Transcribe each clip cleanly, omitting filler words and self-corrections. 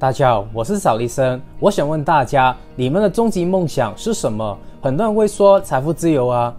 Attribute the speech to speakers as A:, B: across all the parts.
A: 大家好，我是小医生。我想问大家，你们的终极梦想是什么？很多人会说财富自由啊，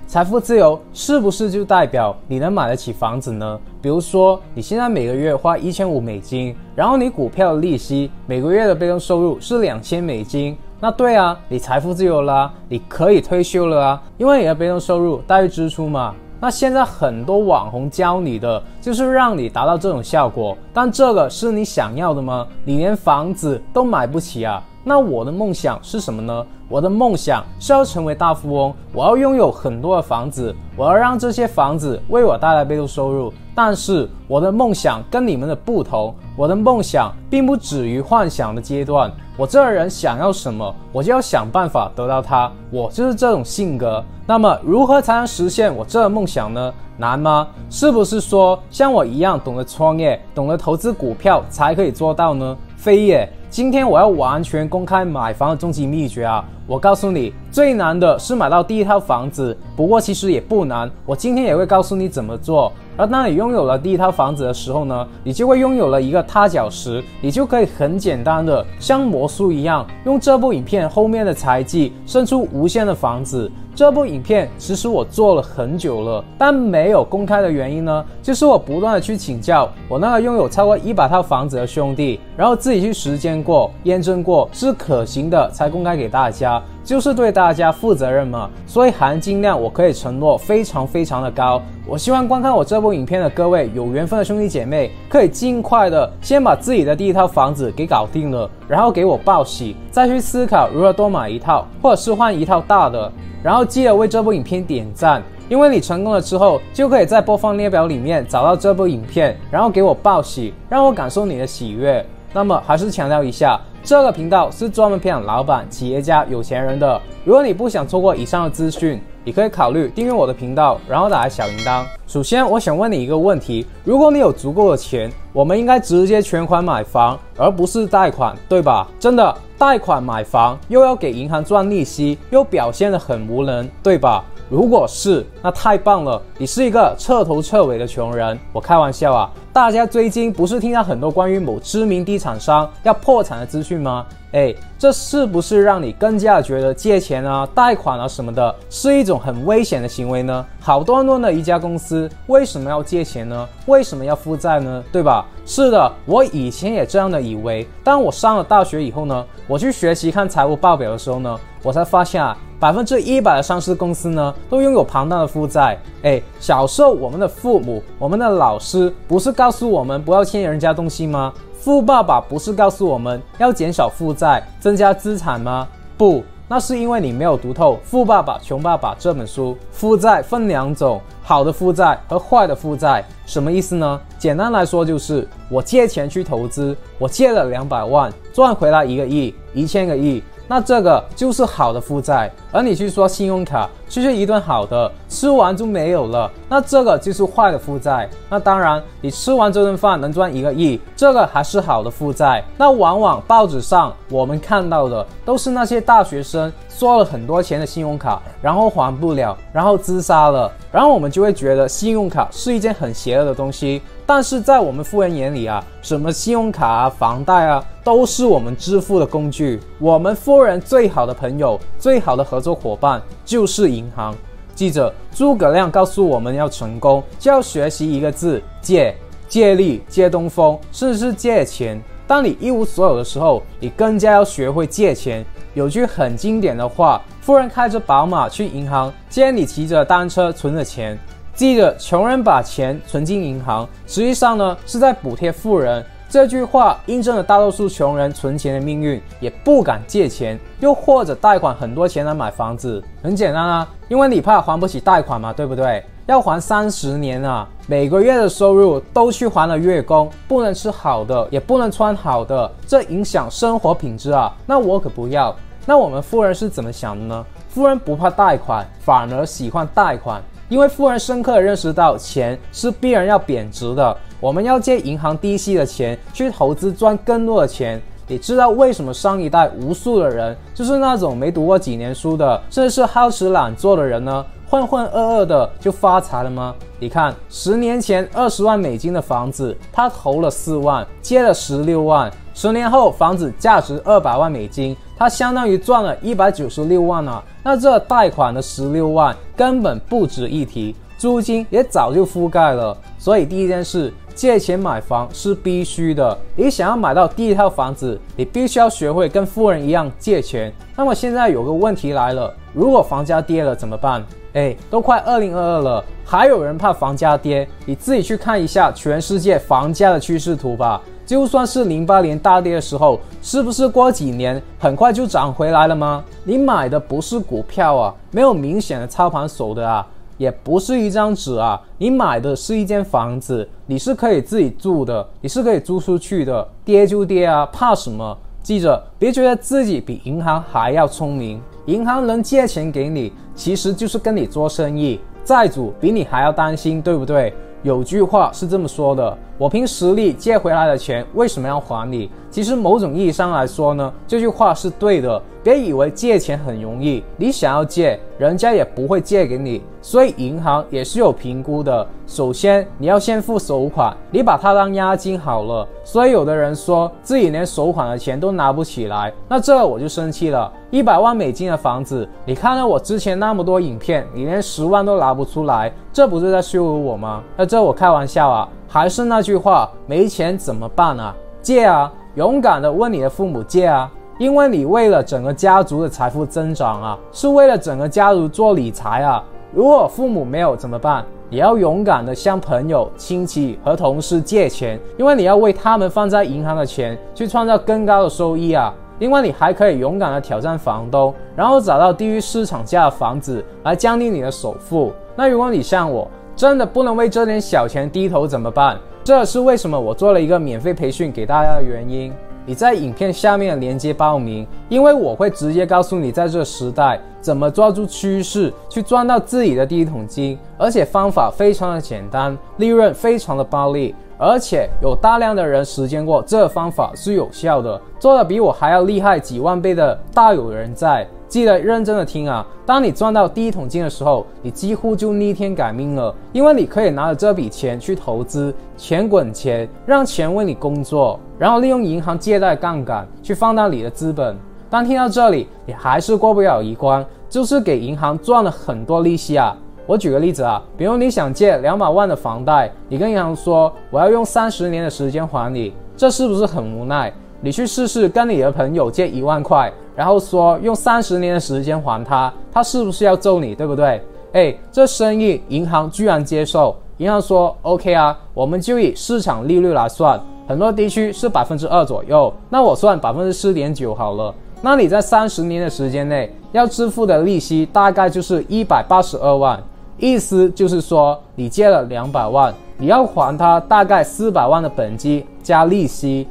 A: 财富自由是不是就代表你能买得起房子呢？比如说，你现在每个月花$1500，然后你股票的利息每个月的被动收入是$2000，那对啊，你财富自由啦，你可以退休了啊，因为你的被动收入大于支出嘛。那现在很多网红教你的就是让你达到这种效果，但这个是你想要的吗？你连房子都买不起啊！那我的梦想是什么呢？我的梦想是要成为大富翁，我要拥有很多的房子，我要让这些房子为我带来被动收入。但是我的梦想跟你们的不同，我的梦想并不止于幻想的阶段。我这个人想要什么，我就要想办法得到它，我就是这种性格。那么如何才能实现我这个梦想呢？难吗？是不是说像我一样懂得创业，懂得投资股票才可以做到呢？非也。今天我要完全公开买房的终极秘诀啊！我告诉你，最难的是买到第一套房子，不过其实也不难，我今天也会告诉你怎么做。而当你拥有了第一套房子的时候呢，你就会拥有了一个踏脚石，你就可以很简单的像魔术一样，用这部影片后面的财技生出无限的房子。这部影片其实我做了很久了，但没有公开的原因呢，就是我不断的去请教我那个拥有超过100套房子的兄弟，然后自己去实践过、验证过是可行的，才公开给大家，就是对大家负责任嘛。所以含金量我可以承诺非常的高。我希望观看我这部影片的各位有缘分的兄弟姐妹，可以尽快的先把自己的第一套房子给搞定了，然后给我报喜，再去思考如何多买一套，或者是换一套大的。然后记得为这部影片点赞，因为你成功了之后，就可以在播放列表里面找到这部影片，然后给我报喜，让我感受你的喜悦。那么还是强调一下，这个频道是专门培养老板、企业家、有钱人的。如果你不想错过以上的资讯，你可以考虑订阅我的频道，然后打开小铃铛。首先，我想问你一个问题：如果你有足够的钱，我们应该直接全款买房，而不是贷款，对吧？真的，贷款买房又要给银行赚利息，又表现得很无能，对吧？如果是，那太棒了，你是一个彻头彻尾的穷人。我开玩笑啊，大家最近不是听到很多关于某知名地产商要破产的资讯吗？这是不是让你更加觉得借钱啊、贷款啊什么的是一种很危险的行为呢？好端端的一家公司为什么要借钱呢？为什么要负债呢？对吧？是的，我以前也这样的以为。当我上了大学以后呢，我去学习看财务报表的时候呢，我才发现啊，100%的上市公司呢都拥有庞大的负债。小时候我们的父母、我们的老师不是告诉我们不要欠人家东西吗？富爸爸不是告诉我们要减少负债、增加资产吗？不，那是因为你没有读透《富爸爸穷爸爸》这本书。负债分两种，好的负债和坏的负债。什么意思呢？简单来说就是我借钱去投资，我借了200万，赚回来1个亿、1000个亿，那这个就是好的负债。而你去刷信用卡，吃一顿好的，吃完就没有了，那这个就是坏的负债。那当然，你吃完这顿饭能赚1个亿，这个还是好的负债。那往往报纸上我们看到的都是那些大学生刷了很多钱的信用卡，然后还不了，然后自杀了，然后我们就会觉得信用卡是一件很邪恶的东西。但是在我们富人眼里啊，什么信用卡啊、房贷啊，都是我们致富的工具。我们富人最好的朋友、最好的合作伙伴就是银行。记着，诸葛亮告诉我们要成功，就要学习一个字：借。借力、借东风，甚至是借钱。当你一无所有的时候，你更加要学会借钱。有句很经典的话：富人开着宝马去银行，借你骑着单车存着钱。记得，穷人把钱存进银行，实际上呢是在补贴富人。这句话印证了大多数穷人存钱的命运，也不敢借钱，又或者贷款很多钱来买房子。很简单啊，因为你怕还不起贷款嘛，对不对？要还30年啊，每个月的收入都去还了月供，不能吃好的，也不能穿好的，这影响生活品质啊。那我可不要。那我们富人是怎么想的呢？富人不怕贷款，反而喜欢贷款。因为富人深刻地认识到钱是必然要贬值的，我们要借银行低息的钱去投资赚更多的钱。你知道为什么上一代无数的人就是那种没读过几年书的，甚至是好吃懒做的人呢？浑浑噩噩的就发财了吗？你看，10年前20万美金的房子，他投了4万，借了16万，10年后房子价值200万美金，他相当于赚了196万啊。那这贷款的16万根本不值一提，租金也早就覆盖了。所以第一件事，借钱买房是必须的。你想要买到第一套房子，你必须要学会跟富人一样借钱。那么现在有个问题来了，如果房价跌了怎么办？都快2022了，还有人怕房价跌？你自己去看一下全世界房价的趋势图吧。就算是08年大跌的时候，是不是过几年很快就涨回来了吗？你买的不是股票啊，没有明显的操盘手的啊，也不是一张纸啊，你买的是一间房子，你是可以自己住的，你是可以租出去的，跌就跌啊，怕什么？记着，别觉得自己比银行还要聪明，银行能借钱给你，其实就是跟你做生意，债主比你还要担心，对不对？有句话是这么说的，我凭实力借回来的钱为什么要还你？其实某种意义上来说呢，这句话是对的。别以为借钱很容易，你想要借，人家也不会借给你，所以银行也是有评估的。首先你要先付首款，你把它当押金好了。所以有的人说自己连首款的钱都拿不起来，那这我就生气了。100万美金的房子，你看了我之前那么多影片，你连10万都拿不出来，这不是在羞辱我吗？那这我开玩笑啊。还是那句话，没钱怎么办啊？借啊，勇敢的问你的父母借啊，因为你为了整个家族的财富增长啊，是为了整个家族做理财啊。如果父母没有怎么办？也要勇敢的向朋友、亲戚和同事借钱，因为你要为他们放在银行的钱去创造更高的收益啊。另外，你还可以勇敢的挑战房东，然后找到低于市场价的房子来降低你的首付。那如果你像我，真的不能为这点小钱低头怎么办？这是为什么我做了一个免费培训给大家的原因。你在影片下面的链接报名，因为我会直接告诉你在这个时代怎么抓住趋势去赚到自己的第一桶金，而且方法非常的简单，利润非常的暴利，而且有大量的人实践过这个方法是有效的，做的比我还要厉害几万倍的大有人在。记得认真的听啊，当你赚到第一桶金的时候，你几乎就逆天改命了，因为你可以拿着这笔钱去投资，钱滚钱，让钱为你工作，然后利用银行借贷杠杆去放大你的资本。当听到这里，你还是过不了一关，就是给银行赚了很多利息啊。我举个例子啊，比如你想借200万的房贷，你跟银行说我要用30年的时间还你，这是不是很无奈？你去试试跟你的朋友借1万块，然后说用30年的时间还他是不是要揍你，对不对？这生意银行居然接受，银行说 OK 啊，我们就以市场利率来算，很多地区是2%左右，那我算4.9%好了。那你在30年的时间内要支付的利息大概就是182万，意思就是说你借了200万，你要还他大概400万的本金加利息。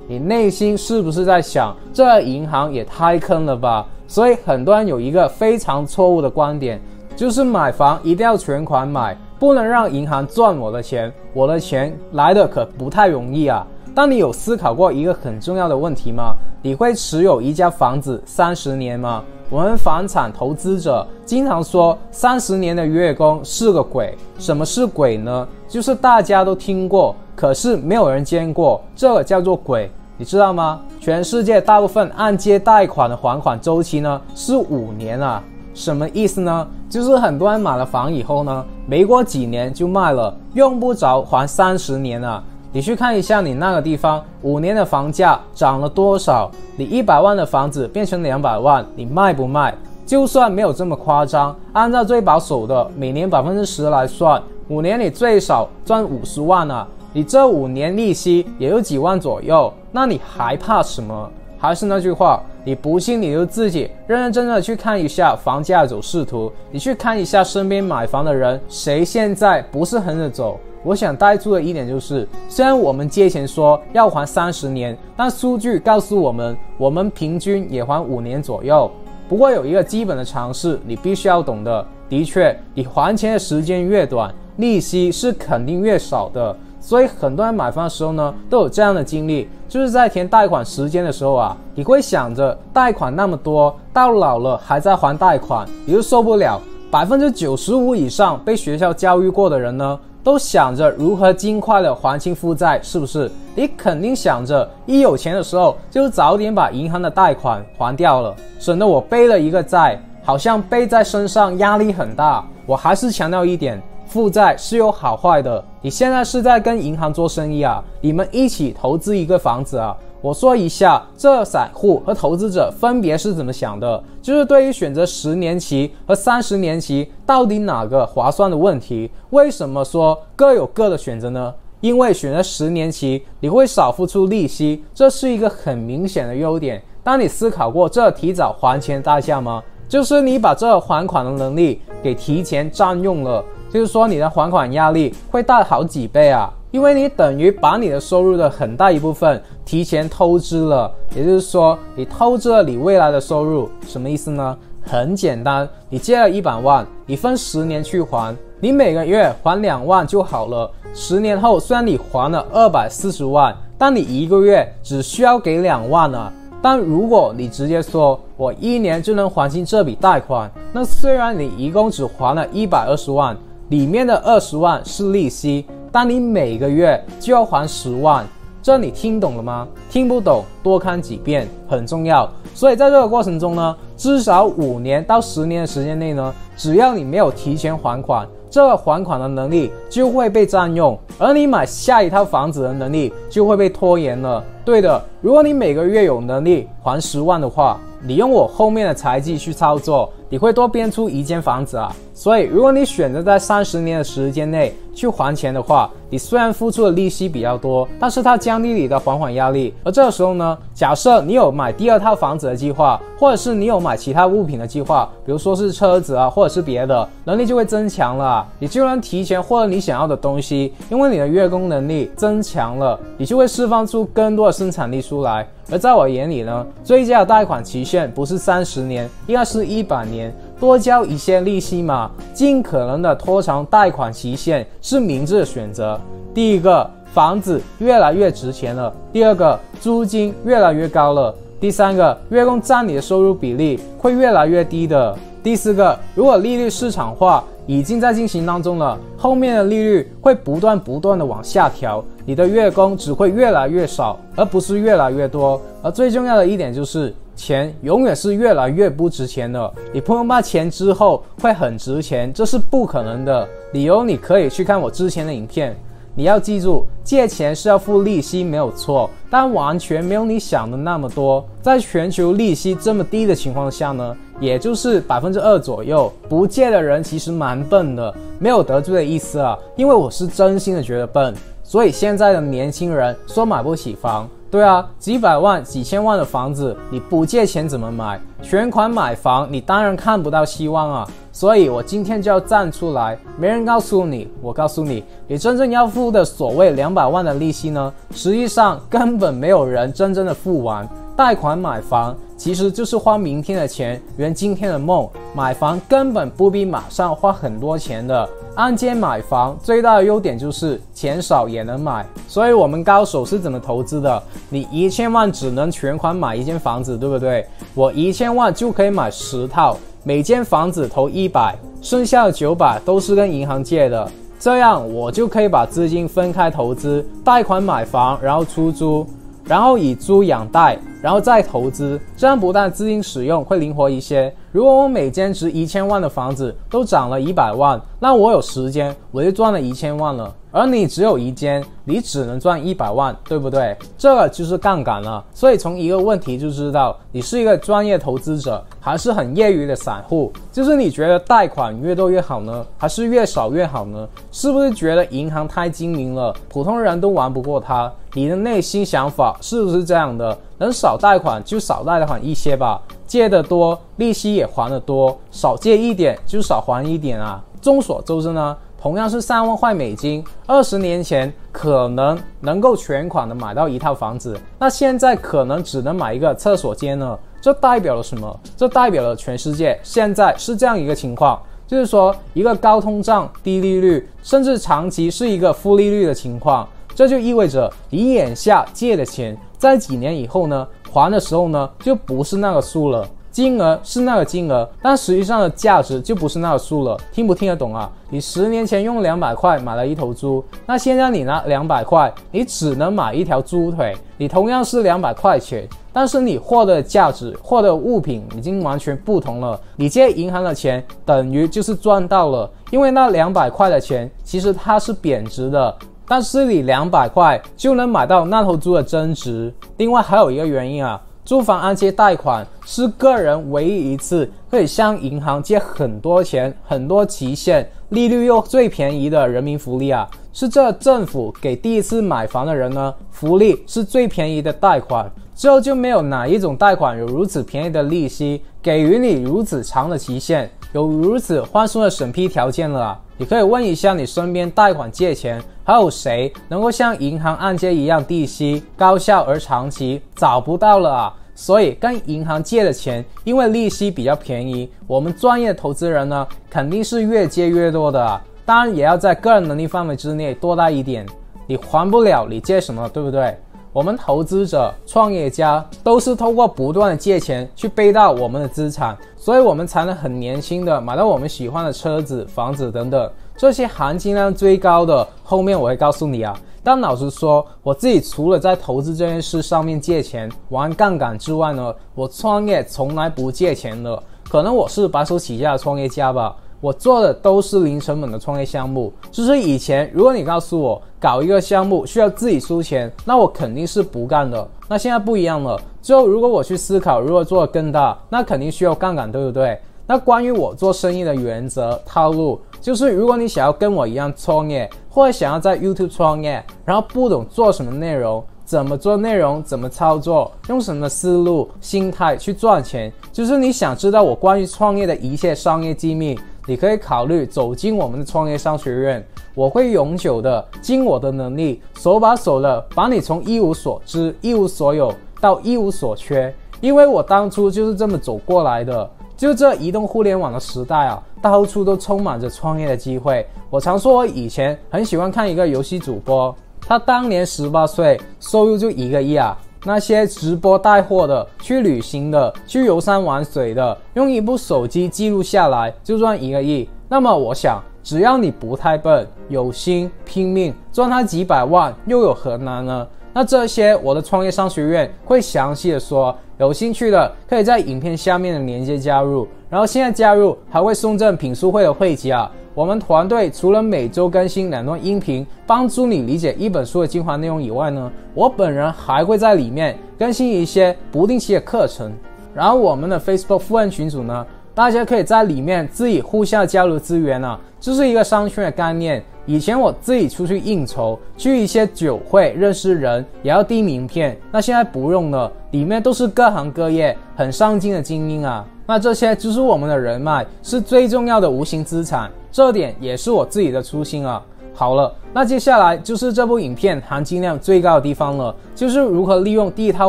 A: 你内心是不是在想，这银行也太坑了吧？所以很多人有一个非常错误的观点，就是买房一定要全款买，不能让银行赚我的钱，我的钱来的可不太容易啊。但你有思考过一个很重要的问题吗？你会持有一家房子30年吗？我们房产投资者经常说30年的月供是个鬼。什么是鬼呢？就是大家都听过，可是没有人见过，这个叫做鬼，你知道吗？全世界大部分按揭贷款的还款周期呢是5年啊。什么意思呢？就是很多人买了房以后呢，没过几年就卖了，用不着还30年啊。你去看一下你那个地方5年的房价涨了多少，你100万的房子变成200万，你卖不卖？就算没有这么夸张，按照最保守的每年10%来算，5年你最少赚50万啊，你这5年利息也有几万左右，那你还怕什么？还是那句话，你不信你就自己认认真真的去看一下房价走势图，你去看一下身边买房的人，谁现在不是横着走？我想带出的一点就是，虽然我们借钱说要还30年，但数据告诉我们，我们平均也还5年左右。不过有一个基本的常识你必须要懂的，的确你还钱的时间越短，利息是肯定越少的。所以很多人买房的时候呢，都有这样的经历，就是在填贷款时间的时候啊，你会想着贷款那么多，到老了还在还贷款，你就受不了， 95%以上被学校教育过的人呢，都想着如何尽快的还清负债，是不是？你肯定想着一有钱的时候就早点把银行的贷款还掉了，省得我背了一个债，好像背在身上压力很大。我还是强调一点，负债是有好坏的。你现在是在跟银行做生意啊，你们一起投资一个房子啊。我说一下这散户和投资者分别是怎么想的，就是对于选择10年期和30年期到底哪个划算的问题。为什么说各有各的选择呢？因为选择10年期你会少付出利息，这是一个很明显的优点。当你思考过这提早还钱代价吗？就是你把这还款的能力给提前占用了，就是说你的还款压力会大好几倍啊。因为你等于把你的收入的很大一部分提前透支了，也就是说你透支了你未来的收入。什么意思呢？很简单，你借了100万，你分10年去还，你每个月还2万就好了。10年后虽然你还了240万，但你一个月只需要给2万啊。但如果你直接说我1年就能还清这笔贷款，那虽然你一共只还了120万，里面的20万是利息，但你每个月就要还10万，这你听懂了吗？听不懂多看几遍，很重要。所以在这个过程中呢，至少5年到10年的时间内呢，只要你没有提前还款，这个还款的能力就会被占用，而你买下一套房子的能力就会被拖延了。对的，如果你每个月有能力还10万的话，你用我后面的财技去操作，你会多编出一间房子啊。所以如果你选择在30年的时间内去还钱的话，你虽然付出的利息比较多，但是它降低你的还款压力。而这个时候呢，假设你有买第2套房子的计划，或者是你有买其他物品的计划，比如说是车子啊，或者是别的，能力就会增强了，你就能提前获得你想要的东西。因为你的月供能力增强了，你就会释放出更多的生产力出来。而在我眼里呢，最佳的贷款期限不是30年，应该是100年，多交一些利息嘛，尽可能的拖长贷款期限是明智的选择。第一个，房子越来越值钱了；第二个，租金越来越高了；第三个，月供占你的收入比例会越来越低的；第四个，如果利率市场化已经在进行当中了，后面的利率会不断的往下调，你的月供只会越来越少，而不是越来越多。而最重要的一点就是钱永远是越来越不值钱的，你不用怕钱之后会很值钱，这是不可能的。理由你可以去看我之前的影片。你要记住，借钱是要付利息没有错，但完全没有你想的那么多。在全球利息这么低的情况下呢，也就是2%左右，不借的人其实蛮笨的，没有得罪的意思啊，因为我是真心的觉得笨。所以现在的年轻人说买不起房，对啊，几百万几千万的房子你不借钱怎么买？全款买房你当然看不到希望啊。所以我今天就要站出来，没人告诉你，我告诉你，你真正要付的所谓200万的利息呢，实际上根本没有人真正的付完。贷款买房其实就是花明天的钱圆今天的梦，买房根本不必马上花很多钱的。按揭买房最大的优点就是钱少也能买，所以我们高手是怎么投资的？你1000万只能全款买一间房子，对不对？我1000万就可以买10套，每间房子投100，剩下的900都是跟银行借的，这样我就可以把资金分开投资，贷款买房，然后出租，然后以租养贷，然后再投资，这样不但资金使用会灵活一些。如果我每间值1000万的房子都涨了100万，那我有10间我就赚了1000万了。而你只有1间，你只能赚100万，对不对？这个就是杠杆了。所以从一个问题就知道，你是一个专业投资者，还是很业余的散户。就是你觉得贷款越多越好呢，还是越少越好呢？是不是觉得银行太精明了，普通人都玩不过它？你的内心想法是不是这样的？能少贷款就少贷款一些吧，借得多，利息也还得多，少借一点就少还一点啊。众所周知呢，同样是3万块美金，20年前可能够全款的买到一套房子，那现在可能只能买一个厕所间呢。这代表了什么？这代表了全世界现在是这样一个情况，就是说一个高通胀、低利率，甚至长期是一个负利率的情况。这就意味着你眼下借的钱，在几年以后呢，还的时候呢，就不是那个数了。金额是那个金额，但实际上的价值就不是那个数了，听不听得懂啊？你10年前用200块买了一头猪，那现在你拿200块，你只能买一条猪腿，你同样是200块钱，但是你获得的价值、获得的物品已经完全不同了。你借银行的钱等于就是赚到了，因为那200块的钱其实它是贬值的，但是你200块就能买到那头猪的增值。另外还有一个原因啊，住房按揭贷款是个人唯一一次可以向银行借很多钱、很多期限、利率又最便宜的人民福利啊，是这政府给第一次买房的人呢，福利是最便宜的贷款。之后就没有哪一种贷款有如此便宜的利息，给予你如此长的期限，有如此宽松的审批条件了啊。你可以问一下你身边贷款借钱还有谁能够像银行按揭一样低息、高效而长期，找不到了啊。所以跟银行借的钱，因为利息比较便宜，我们专业的投资人呢，肯定是越借越多的啊。当然也要在个人能力范围之内多贷一点，你还不了你借什么，对不对？我们投资者、创业家都是透过不断的借钱去背到我们的资产，所以我们才能很年轻的买到我们喜欢的车子、房子等等。这些含金量最高的，后面我会告诉你啊。但老实说，我自己除了在投资这件事上面借钱、玩杠杆之外呢，我创业从来不借钱的。可能我是白手起家的创业家吧。我做的都是零成本的创业项目，就是以前如果你告诉我搞一个项目需要自己出钱，那我肯定是不干的。那现在不一样了，之后如果我去思考如何做得更大，那肯定需要杠杆，对不对？那关于我做生意的原则套路，就是如果你想要跟我一样创业，或者想要在 YouTube 创业，然后不懂做什么内容，怎么做内容，怎么操作，用什么思路、心态去赚钱，就是你想知道我关于创业的一切商业机密，你可以考虑走进我们的创业商学院。我会永久的尽我的能力，手把手的把你从一无所知、一无所有到一无所缺，因为我当初就是这么走过来的。就这移动互联网的时代啊，到处都充满着创业的机会。我常说我以前很喜欢看一个游戏主播，他当年18岁，收入就1个亿啊。那些直播带货的、去旅行的、去游山玩水的，用一部手机记录下来就赚1个亿。那么我想，只要你不太笨，有心拼命，赚他几百万又有何难呢？那这些我的创业商学院会详细的说，有兴趣的可以在影片下面的链接加入，然后现在加入还会送赠品书会的会籍啊。我们团队除了每周更新2段音频，帮助你理解一本书的精华内容以外呢，我本人还会在里面更新一些不定期的课程。然后我们的 Facebook 富人群组呢，大家可以在里面自己互相交流资源啊，这是一个商圈的概念。以前我自己出去应酬，去一些酒会认识人，也要递名片，那现在不用了，里面都是各行各业很上进的精英啊。那这些就是我们的人脉，是最重要的无形资产，这点也是我自己的初心啊。好了，那接下来就是这部影片含金量最高的地方了，就是如何利用第一套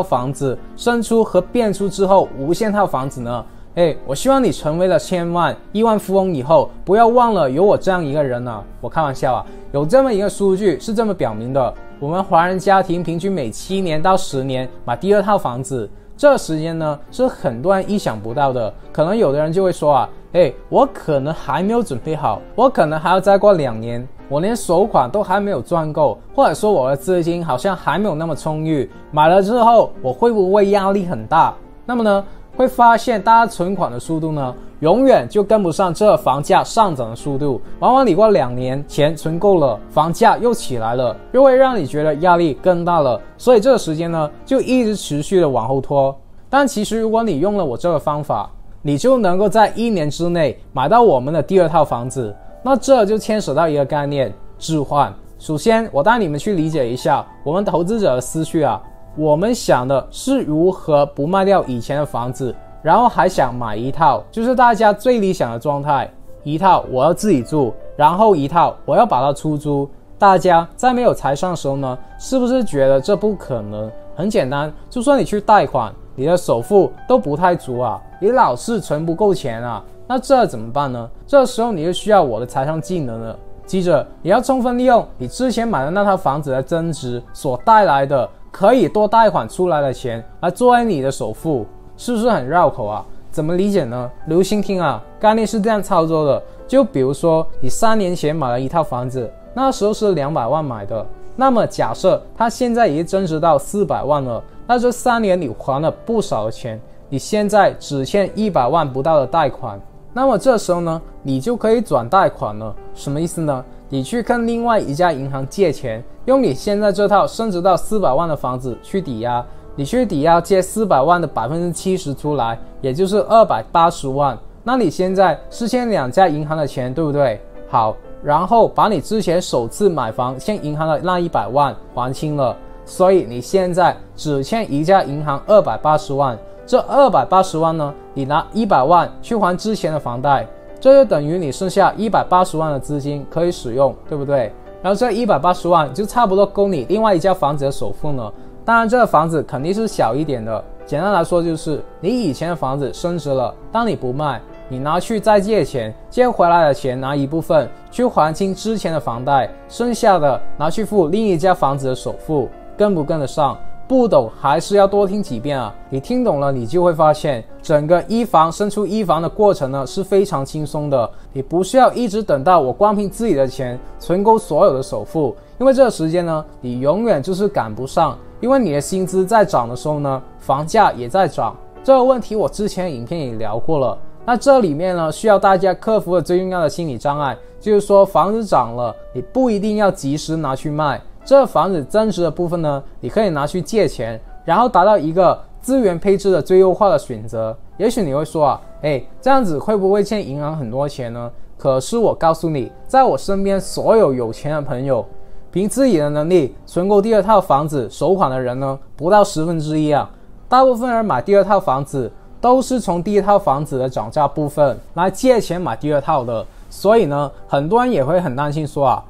A: 房子生出和变出之后无限套房子呢？我希望你成为了千万、亿万富翁以后，不要忘了有我这样一个人啊。我开玩笑啊，有这么一个数据是这么表明的，我们华人家庭平均每7年到10年买第2套房子，这时间呢是很多人意想不到的。可能有的人就会说啊，我可能还没有准备好，我可能还要再过2年，我连首款都还没有赚够，或者说我的资金好像还没有那么充裕，买了之后我会不会压力很大？那么呢，会发现大家存款的速度呢，永远就跟不上这房价上涨的速度。往往你过2年钱存够了，房价又起来了，又会让你觉得压力更大了。所以这个时间呢，就一直持续的往后拖。但其实如果你用了我这个方法，你就能够在1年之内买到我们的第2套房子。那这就牵扯到一个概念，置换。首先我带你们去理解一下我们投资者的思绪啊。我们想的是如何不卖掉以前的房子，然后还想买一套，就是大家最理想的状态。一套我要自己住，然后一套我要把它出租。大家在没有财商的时候呢，是不是觉得这不可能？很简单，就算你去贷款，你的首付都不太足啊，你老是存不够钱啊，那这怎么办呢？这时候你就需要我的财商技能了。记着，你要充分利用你之前买的那套房子的增值所带来的可以多贷款出来的钱来作为你的首付，是不是很绕口啊？怎么理解呢？留心听啊，概念是这样操作的。就比如说你3年前买了一套房子，那时候是200万买的，那么假设它现在已经增值到400万了，那这3年你还了不少的钱，你现在只欠100万不到的贷款，那么这时候呢，你就可以转贷款了。什么意思呢？你去跟另外一家银行借钱，用你现在这套升值到400万的房子去抵押，你去抵押借400万的70%出来，也就是280万。那你现在是欠2家银行的钱，对不对？好，然后把你之前首次买房欠银行的那100万还清了，所以你现在只欠一家银行280万。这280万呢，你拿100万去还之前的房贷，这就等于你剩下180万的资金可以使用，对不对？然后这180万就差不多够你另外一家房子的首付了。当然这个房子肯定是小一点的，简单来说就是你以前的房子升值了，当你不卖，你拿去再借钱，借回来的钱拿一部分去还清之前的房贷，剩下的拿去付另一家房子的首付。跟不跟得上？不懂还是要多听几遍啊！你听懂了，你就会发现整个一房生出一房的过程呢是非常轻松的。你不需要一直等到我光凭自己的钱存够所有的首付，因为这个时间呢，你永远就是赶不上。因为你的薪资在涨的时候呢，房价也在涨。这个问题我之前影片也聊过了。那这里面呢，需要大家克服的最重要的心理障碍，就是说房子涨了，你不一定要及时拿去卖。这房子增值的部分呢，你可以拿去借钱，然后达到一个资源配置的最优化的选择。也许你会说啊，这样子会不会欠银行很多钱呢？可是我告诉你，在我身边所有有钱的朋友，凭自己的能力存够第二套房子首款的人呢，不到1/10啊。大部分人买第二套房子都是从第一套房子的涨价部分来借钱买第二套的。所以呢，很多人也会很担心说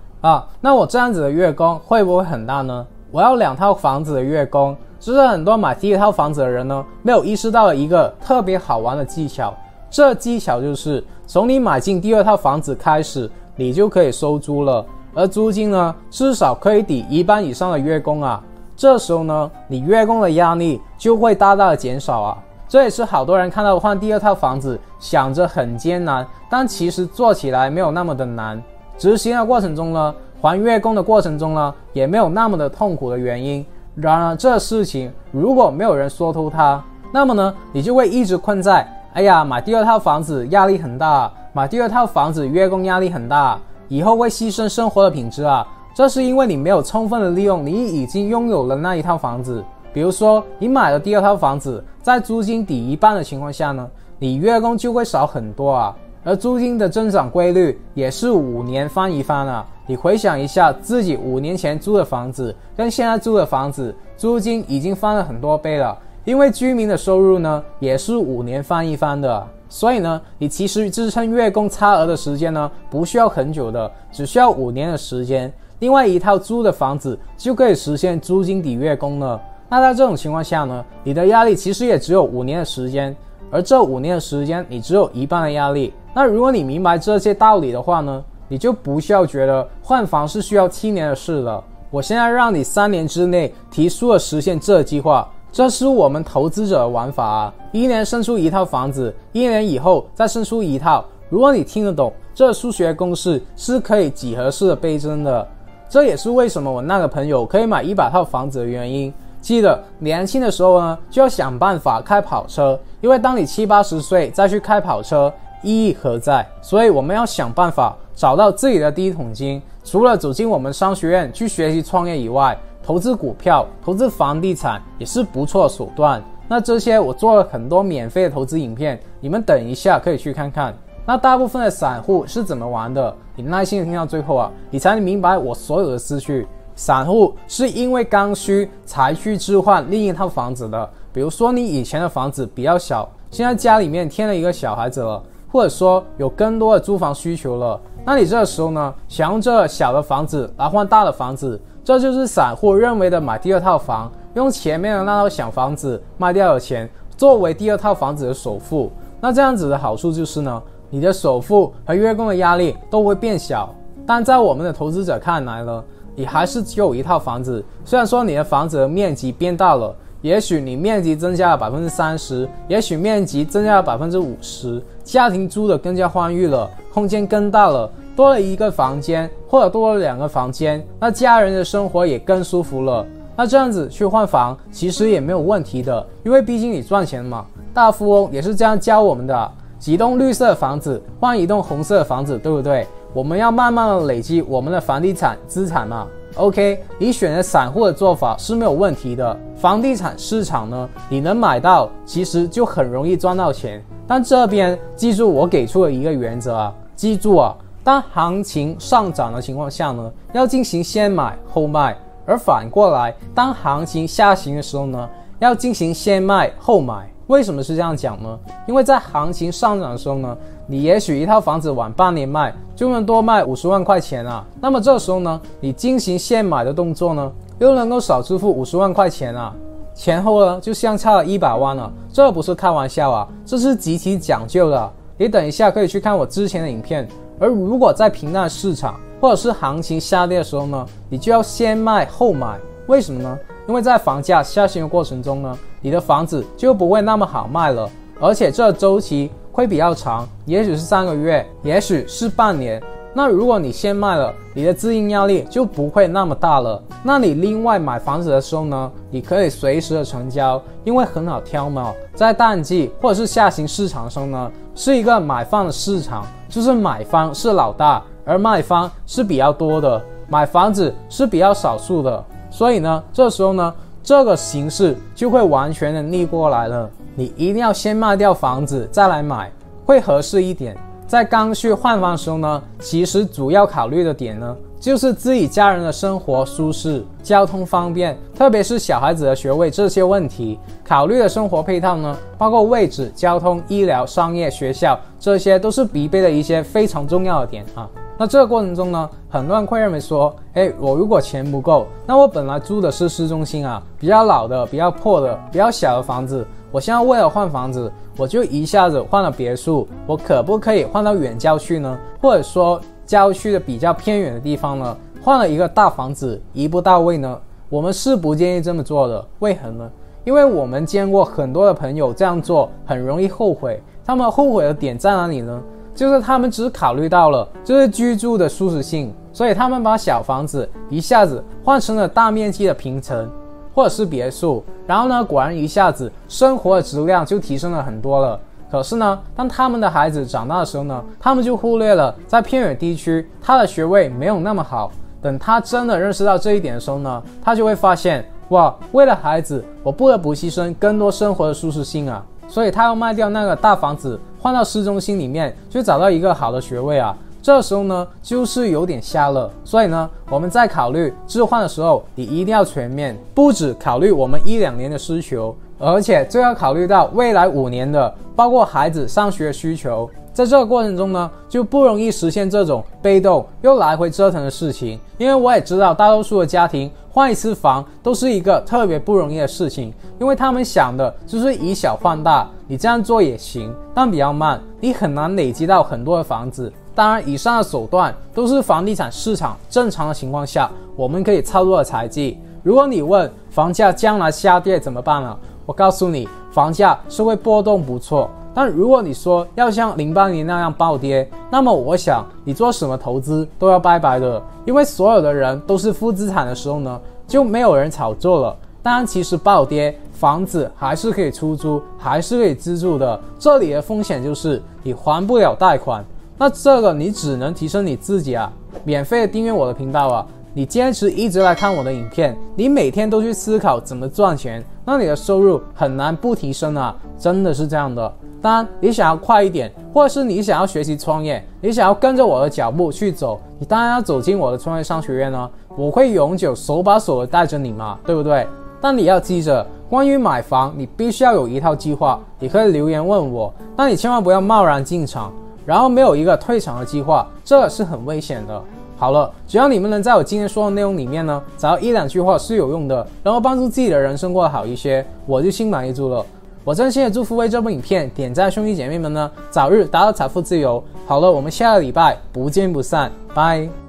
A: 那我这样子的月供会不会很大呢？我要2套房子的月供。这是很多买第一套房子的人呢，没有意识到的一个特别好玩的技巧。这技巧就是从你买进第二套房子开始，你就可以收租了，而租金呢，至少可以抵1半以上的月供啊。这时候呢，你月供的压力就会大大的减少啊。这也是好多人看到换第二套房子想着很艰难，但其实做起来没有那么的难。执行的过程中呢，还月供的过程中呢，也没有那么的痛苦的原因。然而这事情如果没有人说透它，那么呢，你就会一直困在买第二套房子压力很大，买第二套房子月供压力很大，以后会牺牲生活的品质啊。这是因为你没有充分的利用你已经拥有了那一套房子。比如说你买了第二套房子，在租金抵1半的情况下呢，你月供就会少很多啊。而租金的增长规律也是5年翻一番啊。你回想一下自己5年前租的房子跟现在租的房子，租金已经翻了很多倍了。因为居民的收入呢也是5年翻一番的，所以呢，你其实支撑月供差额的时间呢不需要很久的，只需要5年的时间。另外一套租的房子就可以实现租金抵月供了。那在这种情况下呢，你的压力其实也只有5年的时间，而这5年的时间你只有1半的压力。那如果你明白这些道理的话呢，你就不需要觉得换房是需要7年的事了。我现在让你3年之内提速的实现这计划，这是我们投资者的玩法啊。1年生出一套房子，1年以后再生出一套。如果你听得懂，这数学公式是可以几何式的倍增的。这也是为什么我那个朋友可以买100套房子的原因。记得年轻的时候呢，就要想办法开跑车，因为当你70、80岁再去开跑车，意义何在？所以我们要想办法找到自己的第一桶金。除了走进我们商学院去学习创业以外，投资股票、投资房地产也是不错的手段。那这些我做了很多免费的投资影片，你们等一下可以去看看。那大部分的散户是怎么玩的？你耐心的听到最后啊，你才能明白我所有的思绪。散户是因为刚需才去置换另一套房子的。比如说你以前的房子比较小，现在家里面添了一个小孩子了，或者说有更多的租房需求了，那你这个时候呢，想用这小的房子来换大的房子，这就是散户认为的买第二套房，用前面的那套小房子卖掉的钱作为第二套房子的首付。那这样子的好处就是呢，你的首付和月供的压力都会变小。但在我们的投资者看来呢，你还是只有一套房子，虽然说你的房子的面积变大了，也许你面积增加了30%，也许面积增加了50%，家庭住得更加欢愉了，空间更大了，多了一个房间或者多了2个房间，那家人的生活也更舒服了。那这样子去换房其实也没有问题的，因为毕竟你赚钱嘛。大富翁也是这样教我们的，几栋绿色的房子换一栋红色的房子，对不对？我们要慢慢的累积我们的房地产资产嘛。OK， 你选择散户的做法是没有问题的。房地产市场呢，你能买到，其实就很容易赚到钱。但这边记住我给出的一个原则啊，记住啊，当行情上涨的情况下呢，要进行先买后卖。而反过来，当行情下行的时候呢，要进行先卖后买。为什么是这样讲呢？因为在行情上涨的时候呢，你也许一套房子晚半年卖就能多卖50万块钱啊。那么这时候呢，你进行现买的动作呢，又能够少支付50万块钱啊，前后呢就相差了100万了。这不是开玩笑啊，这是极其讲究的。你等一下可以去看我之前的影片。而如果在平淡市场或者是行情下跌的时候呢，你就要先卖后买。为什么呢？因为在房价下行的过程中呢，你的房子就不会那么好卖了，而且这周期会比较长，也许是3个月，也许是半年。那如果你先卖了，你的资金压力就不会那么大了。那你另外买房子的时候呢，你可以随时的成交，因为很好挑嘛。在淡季或者是下行市场的时候呢，是一个买方的市场，就是买方是老大，而卖方是比较多的，买房子是比较少数的。所以呢，这时候呢，这个形势就会完全的逆过来了。你一定要先卖掉房子再来买，会合适一点。在刚去换房的时候呢，其实主要考虑的点呢，就是自己家人的生活舒适、交通方便，特别是小孩子的学位这些问题。考虑的生活配套呢，包括位置、交通、医疗、商业、学校，这些都是必备的一些非常重要的点啊。那这个过程中呢，很多人会认为说，我如果钱不够，那我本来住的是市中心啊，比较老的、比较破的、比较小的房子，我现在为了换房子，我就一下子换了别墅，我可不可以换到远郊区呢？或者说郊区的比较偏远的地方呢，换了一个大房子，一步到位呢？我们是不建议这么做的。为何呢？因为我们见过很多的朋友这样做很容易后悔。他们后悔的点在哪里呢？就是他们只考虑到了就是居住的舒适性，所以他们把小房子一下子换成了大面积的平层或者是别墅，然后呢，果然一下子生活的质量就提升了很多了。可是呢，当他们的孩子长大的时候呢，他们就忽略了在偏远地区他的学位没有那么好。等他真的认识到这一点的时候呢，他就会发现，哇，为了孩子我不得不牺牲更多生活的舒适性啊，所以他要卖掉那个大房子，换到市中心里面去找到一个好的学位啊。这时候呢，就是有点瞎了。所以呢，我们在考虑置换的时候，你一定要全面，不只考虑我们1-2年的需求，而且就要考虑到未来5年的，包括孩子上学的需求。在这个过程中呢，就不容易实现这种被动又来回折腾的事情。因为我也知道大多数的家庭换一次房都是一个特别不容易的事情，因为他们想的就是以小换大。你这样做也行，但比较慢，你很难累积到很多的房子。当然，以上的手段都是房地产市场正常的情况下我们可以操作的财技。如果你问房价将来下跌怎么办呢？我告诉你，房价是会波动不错，但如果你说要像08年那样暴跌，那么我想你做什么投资都要拜拜的。因为所有的人都是负资产的时候呢，就没有人炒作了。当然其实暴跌房子还是可以出租，还是可以自住的，这里的风险就是你还不了贷款。那这个你只能提升你自己啊，免费的订阅我的频道啊，你坚持一直来看我的影片，你每天都去思考怎么赚钱，那你的收入很难不提升啊，真的是这样的。当然你想要快一点，或者是你想要学习创业，你想要跟着我的脚步去走，你当然要走进我的创业商学院呢，我会永久手把手的带着你嘛，对不对？但你要记着，关于买房你必须要有一套计划。你可以留言问我，但你千万不要贸然进场，然后没有一个退场的计划，这是很危险的。好了，只要你们能在我今天说的内容里面呢，找到1-2句话是有用的，然后帮助自己的人生过得好一些，我就心满意足了。我真心的祝福为这部影片点赞兄弟姐妹们呢，早日达到财富自由。好了，我们下个礼拜不见不散，拜。